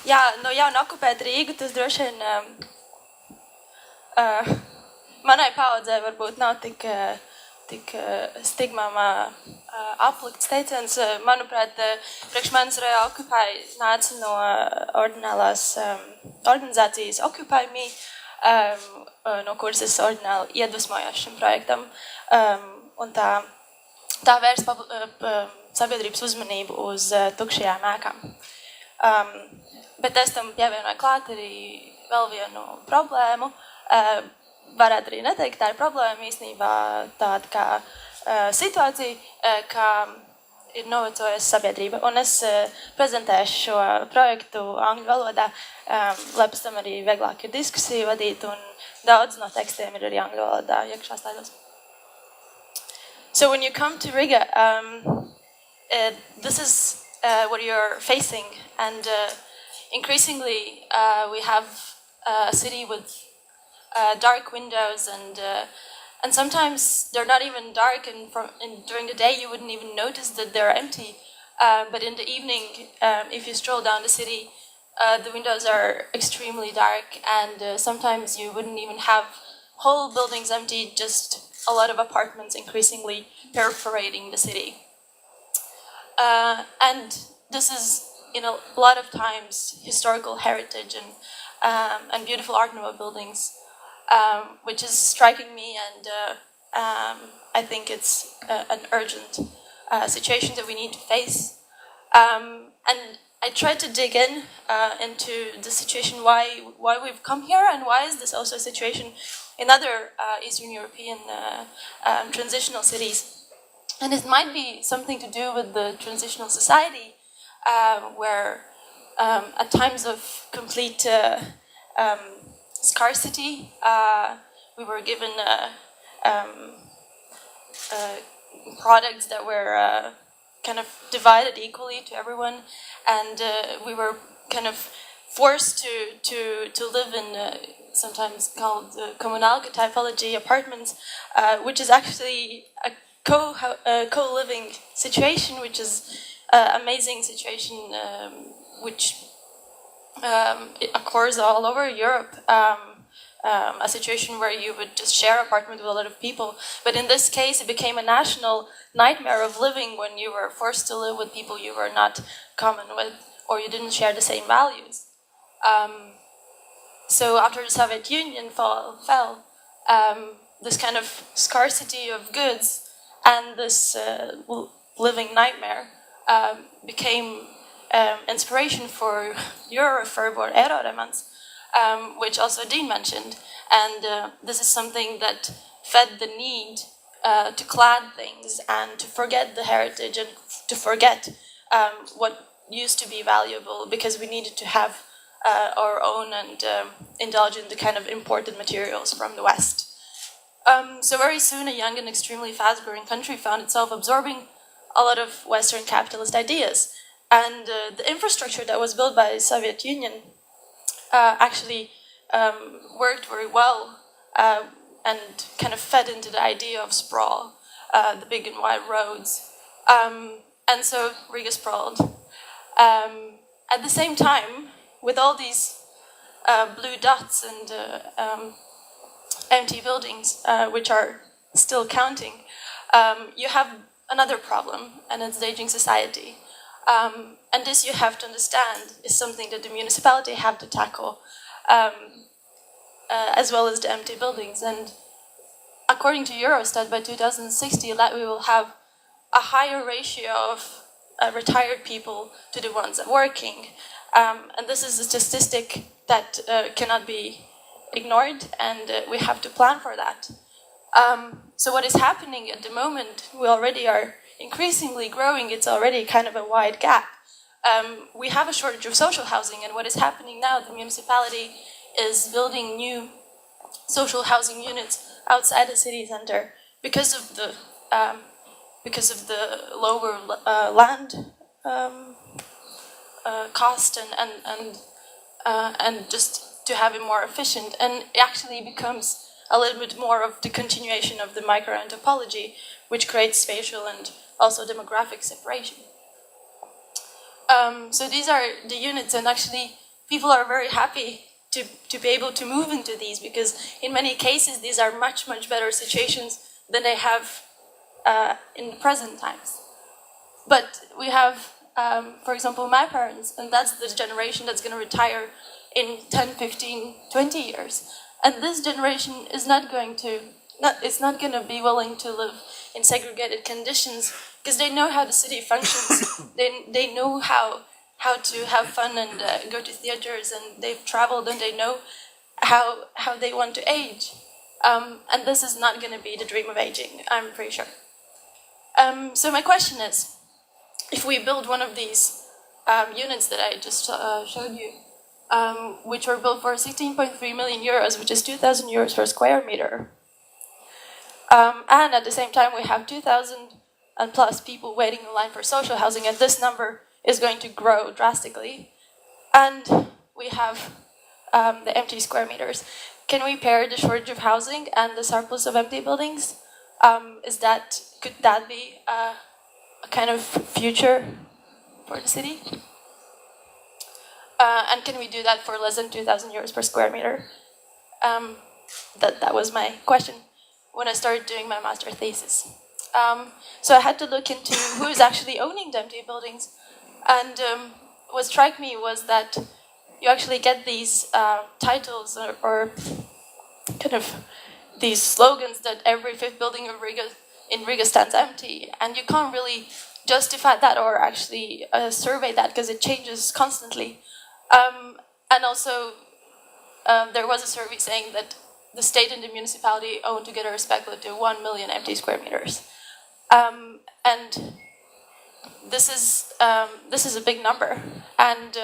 Jā, no jauna okupēt Rīgu, tas droši vien manai paudzei varbūt nav tik stigmām aplikts teiciens. Manuprāt, priekš manis Occupy nāca no ordinālās organizācijas Occupy Me, no kuras es ordināli iedvesmojos šim projektam. Un tā vērs sabiedrības uzmanību uz tukšajām ēkām. Bet es tam pievienoju klāt arī vēl vienu problēmu. Varētu arī neteikt, tā ir problēma īstenībā tāda kā situācija, kā ir novecojusi sabiedrība. Un es prezentēšu šo projektu angļu valodā, lai pēc tam arī vieglāk ir diskusiju vadīt, un daudz no tekstiem ir arī angļu valodā iekšā slaidos. So when you come to Riga, this is what you're facing, and increasingly we have a city with dark windows, and sometimes they're not even dark, and during the day you wouldn't even notice that they're empty, but in the evening, if you stroll down the city, the windows are extremely dark, and sometimes you wouldn't even have whole buildings empty, just a lot of apartments increasingly perforating the city. And this is, in a lot of times, historical heritage and beautiful Art Nouveau buildings, which is striking me, and I think it's an urgent situation that we need to face. And I tried to dig into the situation, why we've come here, and why is this also a situation in other Eastern European transitional cities. And it might be something to do with the transitional society, where at times of complete scarcity, we were given products that were kind of divided equally to everyone, and we were kind of forced to live in sometimes called communalke typology apartments, which is actually a co-living situation, which is an amazing situation, which occurs all over Europe. A situation where you would just share an apartment with a lot of people. But in this case, it became a national nightmare of living when you were forced to live with people you were not common with, or you didn't share the same values. So after the Soviet Union fell, this kind of scarcity of goods and this living nightmare became inspiration for your Förbor Eroremans, which also Dean mentioned. And this is something that fed the need to clad things and to forget the heritage and to forget what used to be valuable, because we needed to have our own and indulge in the kind of imported materials from the West. So very soon, a young and extremely fast-growing country found itself absorbing a lot of Western capitalist ideas. And the infrastructure that was built by the Soviet Union actually worked very well and kind of fed into the idea of sprawl, the big and wide roads. And so Riga sprawled. At the same time, with all these blue dots and empty buildings, which are still counting, you have another problem, and it's the aging society. And this, you have to understand, is something that the municipality have to tackle, as well as the empty buildings. And according to Eurostat, by 2060, Latvia will have a higher ratio of retired people to the ones that are working. And this is a statistic that cannot be ignored, and we have to plan for that. So what is happening at the moment, we already are increasingly growing, it's already kind of a wide gap. We have a shortage of social housing, and what is happening now, the municipality is building new social housing units outside the city center because of the lower land cost and just to have it more efficient, and it actually becomes a little bit more of the continuation of the micro-anthropology, which creates spatial and also demographic separation. So these are the units, and actually people are very happy to be able to move into these, because in many cases these are much, much better situations than they have in the present times. But we have, for example, my parents, and that's the generation that's going to retire in 10, 15, 20 years. And this generation is not going to be willing to live in segregated conditions, because they know how the city functions. They know how to have fun and go to theaters, and they've traveled, and they know how they want to age. And this is not going to be the dream of aging, I'm pretty sure. So my question is, if we build one of these units that I just showed you, which were built for 16.3 million euros, which is 2,000 euros per square meter, and at the same time we have 2,000 and plus people waiting in line for social housing, and this number is going to grow drastically, and we have the empty square meters. Can we pair the shortage of housing and the surplus of empty buildings? Could that be a kind of future for the city? And can we do that for less than 2,000 euros per square meter? That was my question when I started doing my master thesis. So I had to look into who is actually owning the empty buildings, and what struck me was that you actually get these titles or kind of these slogans that every fifth building in Riga stands empty, and you can't really justify that or actually survey that because it changes constantly. And also, there was a survey saying that the state and the municipality own together respectively 1 million empty square meters, and this is a big number. And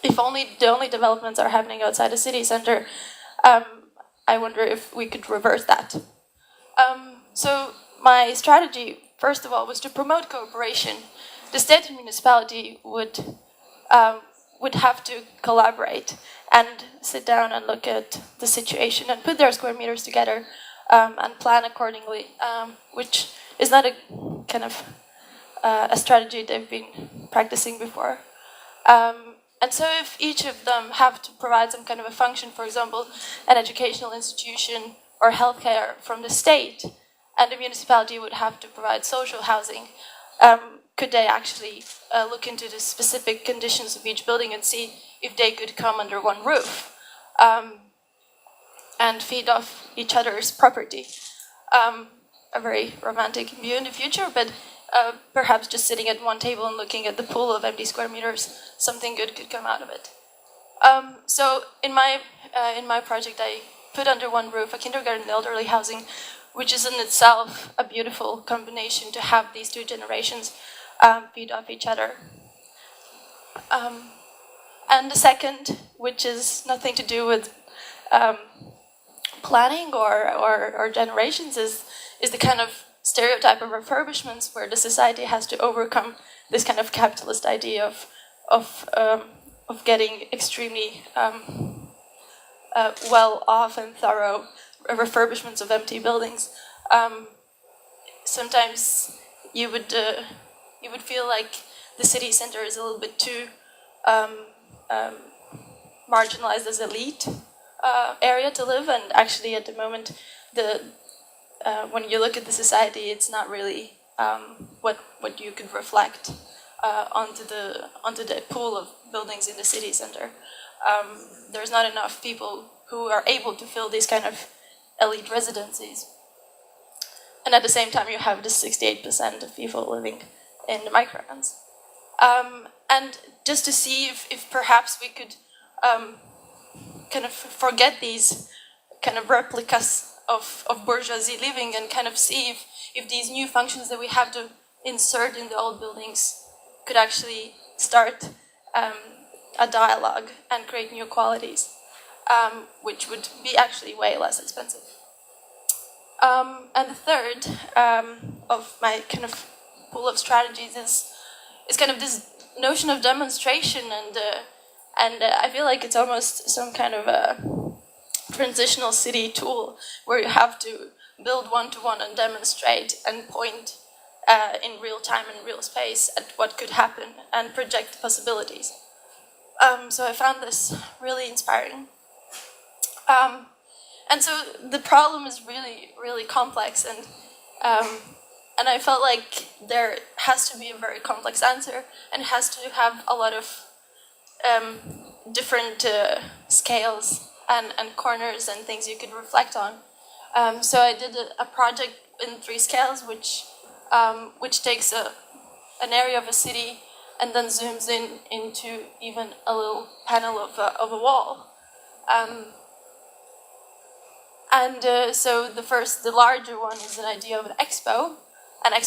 if the only developments are happening outside the city center, I wonder if we could reverse that. So my strategy, first of all, was to promote cooperation. The state and municipality would have to collaborate and sit down and look at the situation and put their square meters together and plan accordingly, which is not a kind of a strategy they've been practicing before. And so if each of them have to provide some kind of a function, for example, an educational institution or healthcare from the state, and the municipality would have to provide social housing, could they actually look into the specific conditions of each building and see if they could come under one roof and feed off each other's property? A very romantic view in the future, but perhaps just sitting at one table and looking at the pool of empty square meters, something good could come out of it. So in my project, I put under one roof a kindergarten and elderly housing, which is in itself a beautiful combination to have these two generations feed off each other. And the second, which is nothing to do with planning or generations, is the kind of stereotype of refurbishments where the society has to overcome this kind of capitalist idea of getting extremely well off and thorough refurbishments of empty buildings. Sometimes you would feel like the city center is a little bit too marginalized as elite area to live, and actually at the moment when you look at the society, it's not really what you could reflect onto the pool of buildings in the city center. There's not enough people who are able to fill these kind of elite residencies. And at the same time, you have the 68% of people living in the microtowns. And just to see if perhaps we could kind of forget these kind of replicas of bourgeoisie living and kind of see if these new functions that we have to insert in the old buildings could actually start a dialogue and create new qualities, which would be actually way less expensive. And the third of my kind of pool of strategies is kind of this notion of demonstration, and I feel like it's almost some kind of a transitional city tool where you have to build one-to-one and demonstrate and point in real time and real space at what could happen and project possibilities. So I found this really inspiring. And so the problem is really, really complex, and I felt like there has to be a very complex answer, and it has to have a lot of different scales and corners and things you could reflect on. So I did a project in 3 scales, which takes an area of a city and then zooms into even a little panel of a wall. So the larger one is an idea of an expo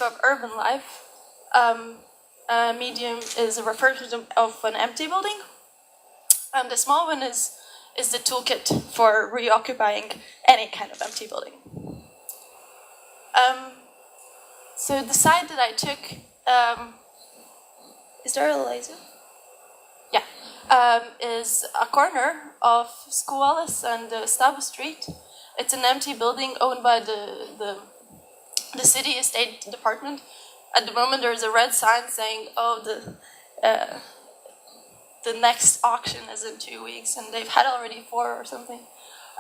of urban life. Medium is a refurbishment of an empty building. And the small one is the toolkit for reoccupying any kind of empty building. So the side that I took, is there a laser? Yeah, is a corner of Skualas and Stava Street. It's an empty building owned by the city estate department. At the moment, there's a red sign saying, "Oh, the next auction is in 2 weeks," and they've had already 4 or something.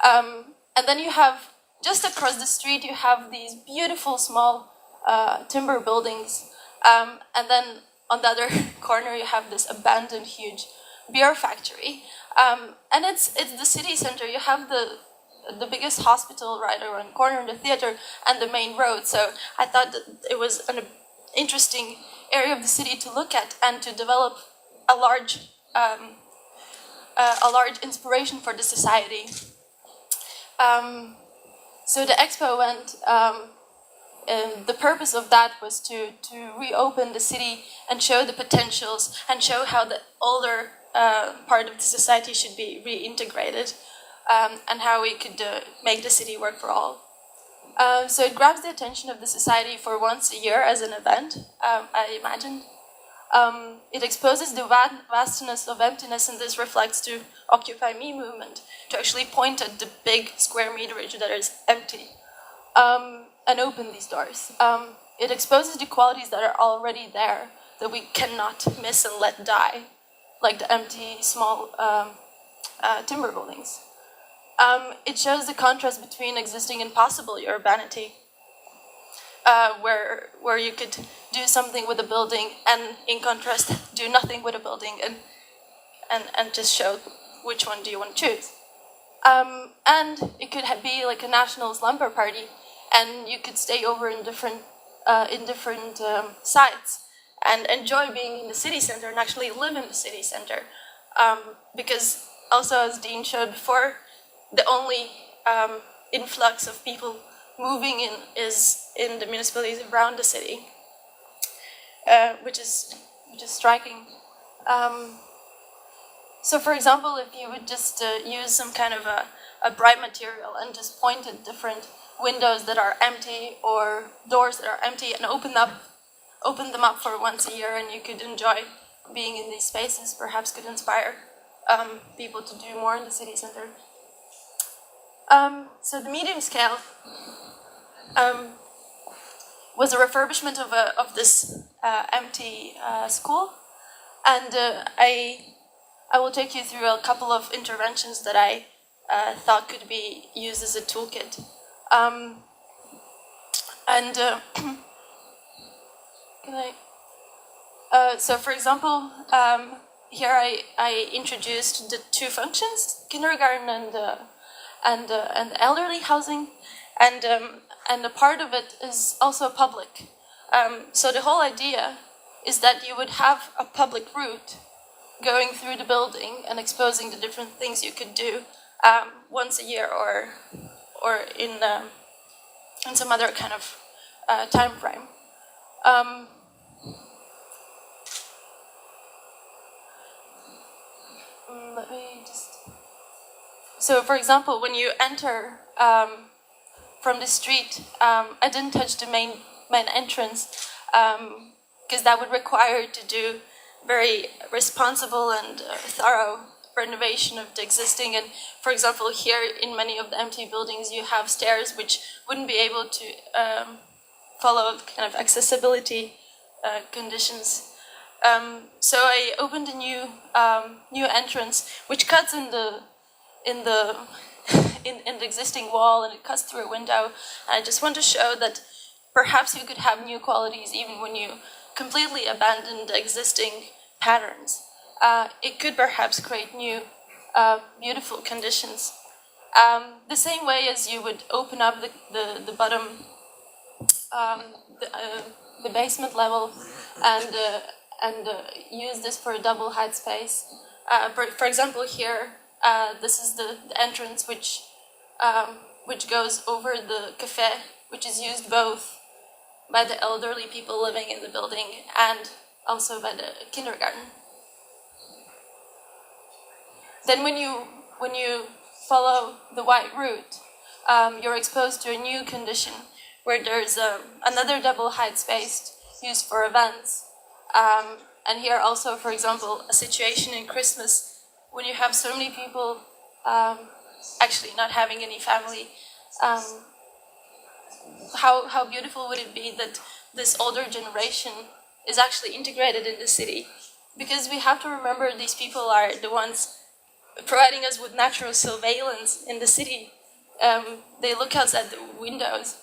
And then you have, just across the street, you have these beautiful small timber buildings. And then on the other corner, you have this abandoned huge beer factory. And it's the city center. You have the biggest hospital right around the corner, the theater, and the main road. So I thought that it was an interesting area of the city to look at and to develop a large inspiration for the society. So the expo went. And the purpose of that was to reopen the city and show the potentials and show how the older part of the society should be reintegrated, and how we could make the city work for all. So it grabs the attention of the society for once a year as an event, I imagined. It exposes the vastness of emptiness, and this reflects to Occupy Me movement, to actually point at the big square meterage that is empty. And open these doors. It exposes the qualities that are already there, that we cannot miss and let die, like the empty, small timber buildings. It shows the contrast between existing and possible urbanity, where you could do something with a building and, in contrast, do nothing with a building, and just show which one do you want to choose. And it could be like a national slumber party, and you could stay over in different sites and enjoy being in the city center and actually live in the city center. Because also, as Dean showed before, the only influx of people moving in is in the municipalities around the city, which is striking. So, for example, if you would just use some kind of a bright material and just point at different windows that are empty or doors that are empty and open them up for once a year, and you could enjoy being in these spaces, perhaps could inspire people to do more in the city center. So the medium scale was a refurbishment of this empty school, and I will take you through a couple of interventions that I thought could be used as a toolkit. So, for example, here I introduced the 2 functions: kindergarten and elderly housing, and a part of it is also public. So the whole idea is that you would have a public route going through the building and exposing the different things you could do once a year or in some other kind of time frame. Let me just. So, for example, when you enter from the street, I didn't touch the main entrance because that would require you to do very responsible and thorough renovation of the existing. And for example, here in many of the empty buildings, you have stairs which wouldn't be able to follow kind of accessibility conditions. So I opened a new entrance, which cuts in the existing wall, and it cuts through a window. And I just want to show that perhaps you could have new qualities even when you completely abandon the existing patterns. It could perhaps create new, beautiful conditions. The same way as you would open up the bottom, the basement level, and use this for a double height space. For example, here, this is the entrance which goes over the cafe, which is used both by the elderly people living in the building and also by the kindergarten. Then when you follow the white route, you're exposed to a new condition where there's another double height space used for events. And here also, for example, a situation in Christmas when you have so many people actually not having any family. How beautiful would it be that this older generation is actually integrated in the city? Because we have to remember these people are the ones providing us with natural surveillance in the city. They look outside the windows.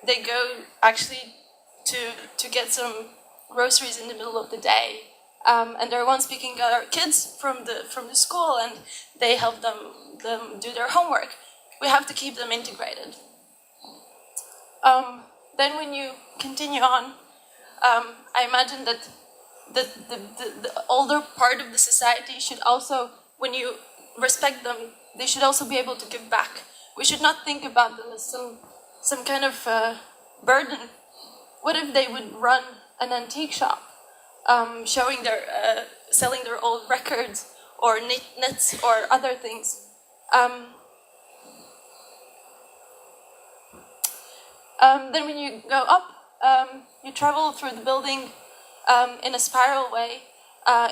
They go actually to get some groceries in the middle of the day. And they're ones picking up our kids from the school, and they help them do their homework. We have to keep them integrated. Then when you continue on, I imagine that the older part of the society should also, when you respect them, they should also be able to give back. We should not think about them as some kind of burden. What if they would run an antique shop, showing selling their old records or knits or other things? Then when you go up, you travel through the building in a spiral way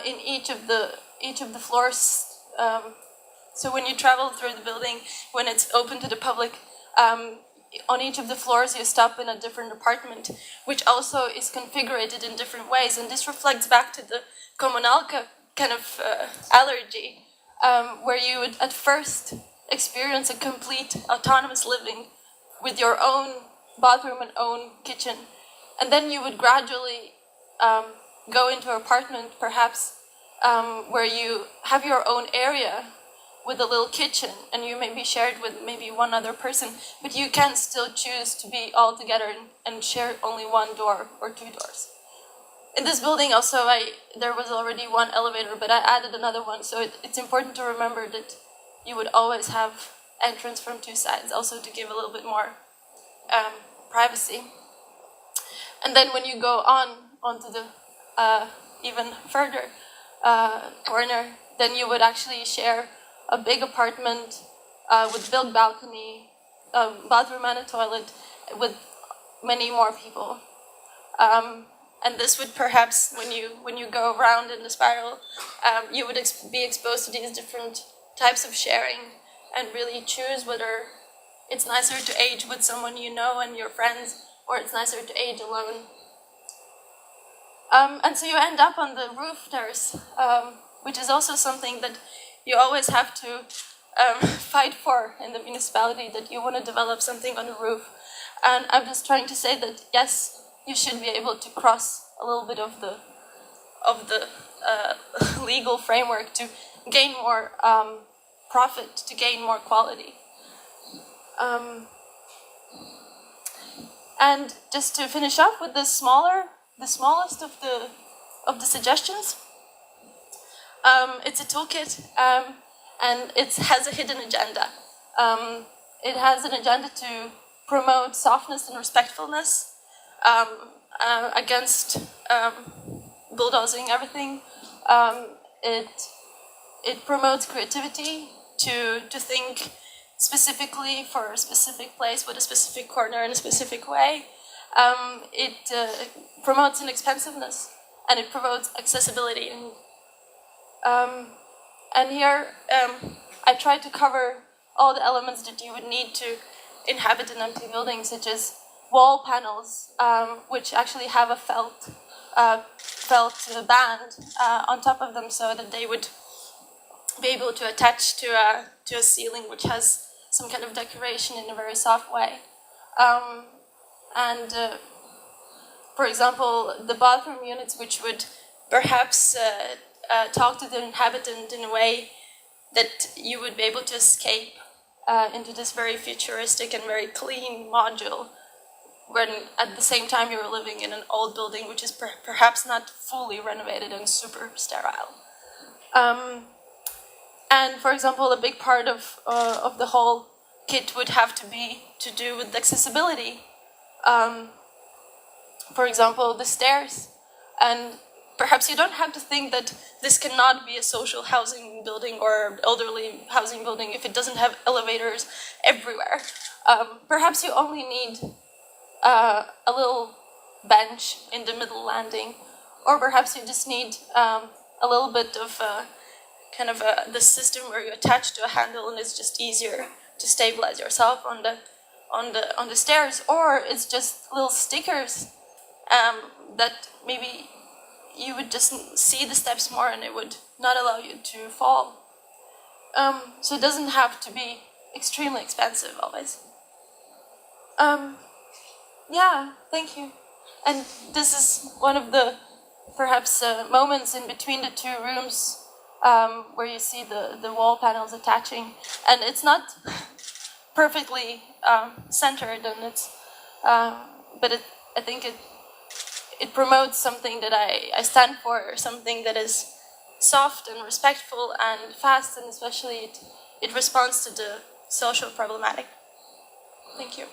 in each of the floors. So when you travel through the building, when it's open to the public, on each of the floors you stop in a different apartment, which also is configured in different ways. And this reflects back to the kommunalka kind of allergy, where you would at first experience a complete autonomous living with your own bathroom and own kitchen. And then you would gradually go into an apartment, perhaps, where you have your own area with a little kitchen, and you may be shared with maybe one other person, but you can still choose to be all together and share only one door or two doors. In this building also, there was already one elevator, but I added another one, so it's important to remember that you would always have entrance from two sides, also to give a little bit more privacy. And then when you go onto the even further corner, then you would actually share a big apartment with built balcony, a bathroom and a toilet, with many more people. And this would perhaps, when you go around in the spiral, you would be exposed to these different types of sharing and really choose whether it's nicer to age with someone you know and your friends, or it's nicer to age alone. And so you end up on the roof terrace, which is also something that you always have to fight for in the municipality, that you want to develop something on the roof. And I'm just trying to say that, yes, you should be able to cross a little bit of the legal framework to gain more profit, to gain more quality. And just to finish up with the smallest of the suggestions, it's a toolkit, and it has a hidden agenda. It has an agenda to promote softness and respectfulness against bulldozing everything. It promotes creativity to think specifically for a specific place with a specific corner in a specific way. It promotes inexpensiveness, and it promotes accessibility. And here I tried to cover all the elements that you would need to inhabit an empty building, such as wall panels, which actually have a felt band on top of them, so that they would be able to attach to a ceiling which has some kind of decoration in a very soft way. For example, the bathroom units, which would perhaps talk to the inhabitant in a way that you would be able to escape into this very futuristic and very clean module, when at the same time you're living in an old building which is perhaps not fully renovated and super sterile. And for example, a big part of the whole kit would have to do with accessibility. For example, the stairs. And perhaps you don't have to think that this cannot be a social housing building or elderly housing building if it doesn't have elevators everywhere. Perhaps you only need a little bench in the middle landing, or perhaps you just need a little bit of the system where you attach to a handle and it's just easier to stabilize yourself on the stairs, or it's just little stickers that maybe you would just see the steps more and it would not allow you to fall. So it doesn't have to be extremely expensive always. Yeah, thank you. And this is one of the perhaps moments in between the two rooms where you see the wall panels attaching, and it's not perfectly centered, and it's but I think it promotes something that I stand for, something that is soft and respectful and fast, and especially it responds to the social problematic. Thank you.